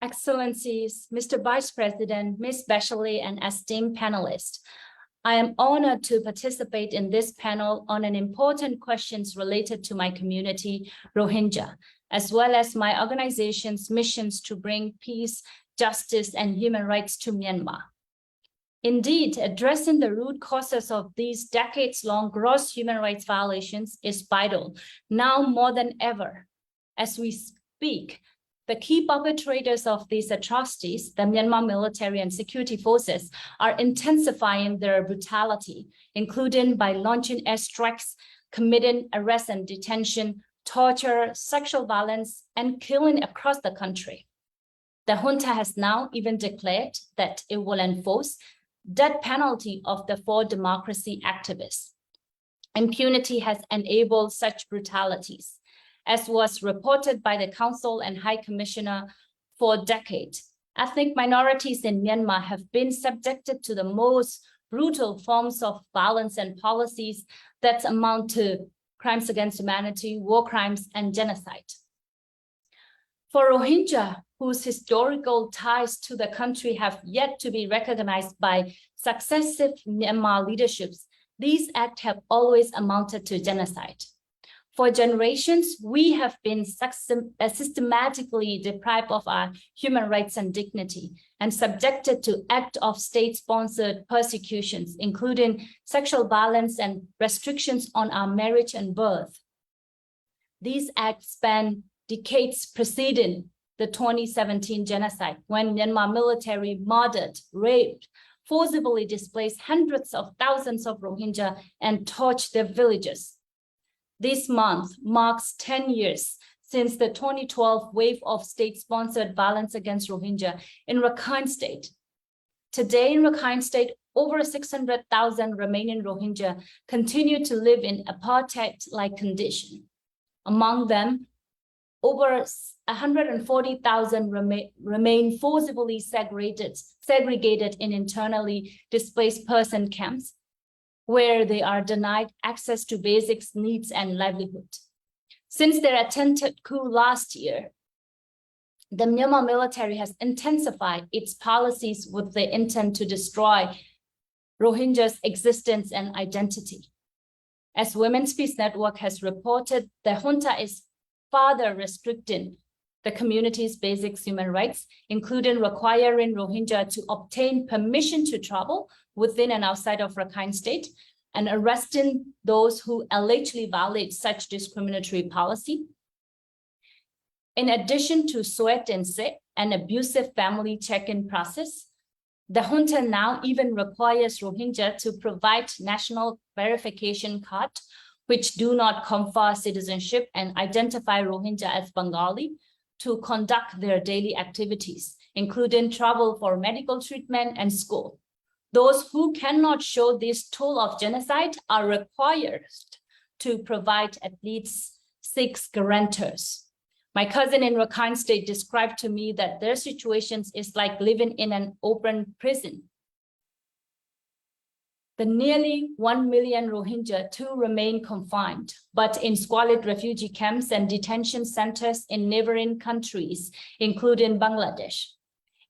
Excellencies, Mr. Vice President, Ms. Bachelet, and esteemed panelists, I am honored to participate in this panel on an important questions related to my community, Rohingya, as well as my organization's missions to bring peace, justice, and human rights to Myanmar. Indeed, addressing the root causes of these decades-long gross human rights violations is vital, now more than ever. As we speak, the key perpetrators of these atrocities, the Myanmar military and security forces, are intensifying their brutality, including by launching airstrikes, committing arrest and detention, torture, sexual violence, and killing across the country. The junta has now even declared that it will enforce death penalty of the 4 democracy activists. Impunity has enabled such brutalities, as was reported by the Council and High Commissioner for decades. Ethnic minorities in Myanmar have been subjected to the most brutal forms of violence and policies that amount to crimes against humanity, war crimes, and genocide. For Rohingya, whose historical ties to the country have yet to be recognized by successive Myanmar leaderships, these acts have always amounted to genocide. For generations, we have been systematically deprived of our human rights and dignity and subjected to acts of state-sponsored persecutions, including sexual violence and restrictions on our marriage and birth. These acts span decades preceding the 2017 genocide, when Myanmar military murdered, raped, forcibly displaced hundreds of thousands of Rohingya and torched their villages. This month marks 10 years since the 2012 wave of state-sponsored violence against Rohingya in Rakhine State. Today in Rakhine State, over 600,000 remaining Rohingya continue to live in apartheid-like condition. Among them, over 140,000 remain forcibly segregated in internally displaced person camps, where they are denied access to basic needs and livelihood. Since their attempted coup last year, the Myanmar military has intensified its policies with the intent to destroy Rohingyas' existence and identity. As Women's Peace Network has reported, the junta is further restricting the community's basic human rights, including requiring Rohingya to obtain permission to travel within and outside of Rakhine State, and arresting those who allegedly violate such discriminatory policy. In addition to sweat and sick, an abusive family check-in process, the junta now even requires Rohingya to provide national verification card, which do not confer citizenship and identify Rohingya as Bengali, to conduct their daily activities, including travel for medical treatment and school. Those who cannot show this tool of genocide are required to provide at least 6 guarantors. My cousin in Rakhine State described to me that their situations is like living in an open prison. The nearly 1 million Rohingya too remain confined, but in squalid refugee camps and detention centers in neighboring countries, including Bangladesh.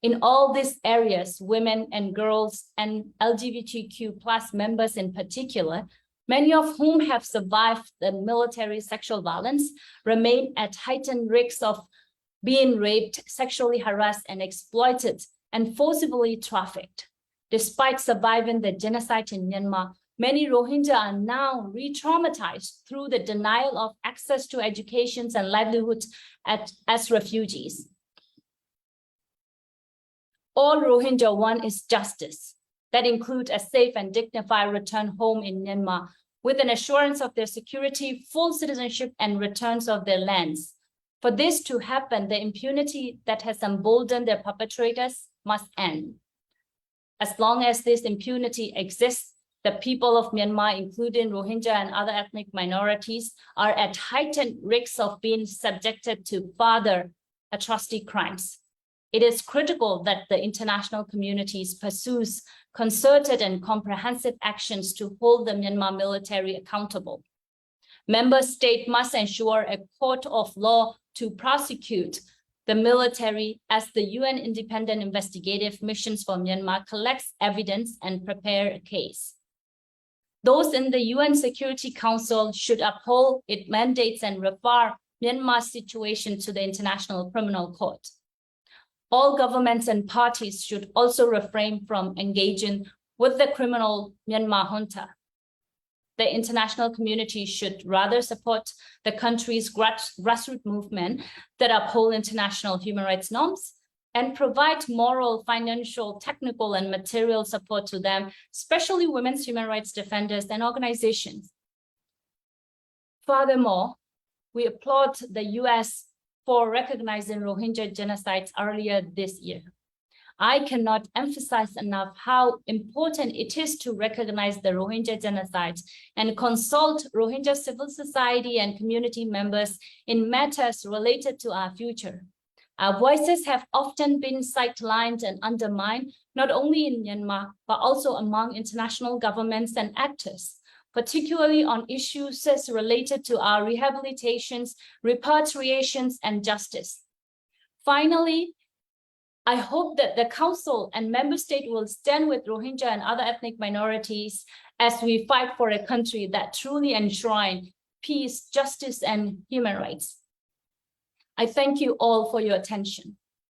In all these areas, women and girls and LGBTQ+ members in particular, many of whom have survived the military sexual violence, remain at heightened risks of being raped, sexually harassed, and exploited, and forcibly trafficked. Despite surviving the genocide in Myanmar, many Rohingya are now re-traumatized through the denial of access to education and livelihoods as refugees. All Rohingya want is justice. That includes a safe and dignified return home in Myanmar, with an assurance of their security, full citizenship, and returns of their lands. For this to happen, the impunity that has emboldened their perpetrators must end. As long as this impunity exists, the people of Myanmar, including Rohingya and other ethnic minorities, are at heightened risks of being subjected to further atrocity crimes. It is critical that the international communities pursues concerted and comprehensive actions to hold the Myanmar military accountable. Member states must ensure a court of law to prosecute the military, as the UN Independent Investigative Missions for Myanmar collects evidence and prepare a case. Those in the UN Security Council should uphold its mandates and refer Myanmar's situation to the International Criminal Court. All governments and parties should also refrain from engaging with the criminal Myanmar junta. The international community should rather support the country's grassroots movement that uphold international human rights norms and provide moral, financial, technical, and material support to them, especially women's human rights defenders and organizations. Furthermore, we applaud the US for recognizing Rohingya genocides earlier this year. I cannot emphasize enough how important it is to recognize the Rohingya genocide and consult Rohingya civil society and community members in matters related to our future. Our voices have often been sidelined and undermined, not only in Myanmar, but also among international governments and actors, particularly on issues related to our rehabilitations, repatriations, and justice. Finally, I hope that the Council and Member States will stand with Rohingya and other ethnic minorities as we fight for a country that truly enshrines peace, justice, and human rights. I thank you all for your attention.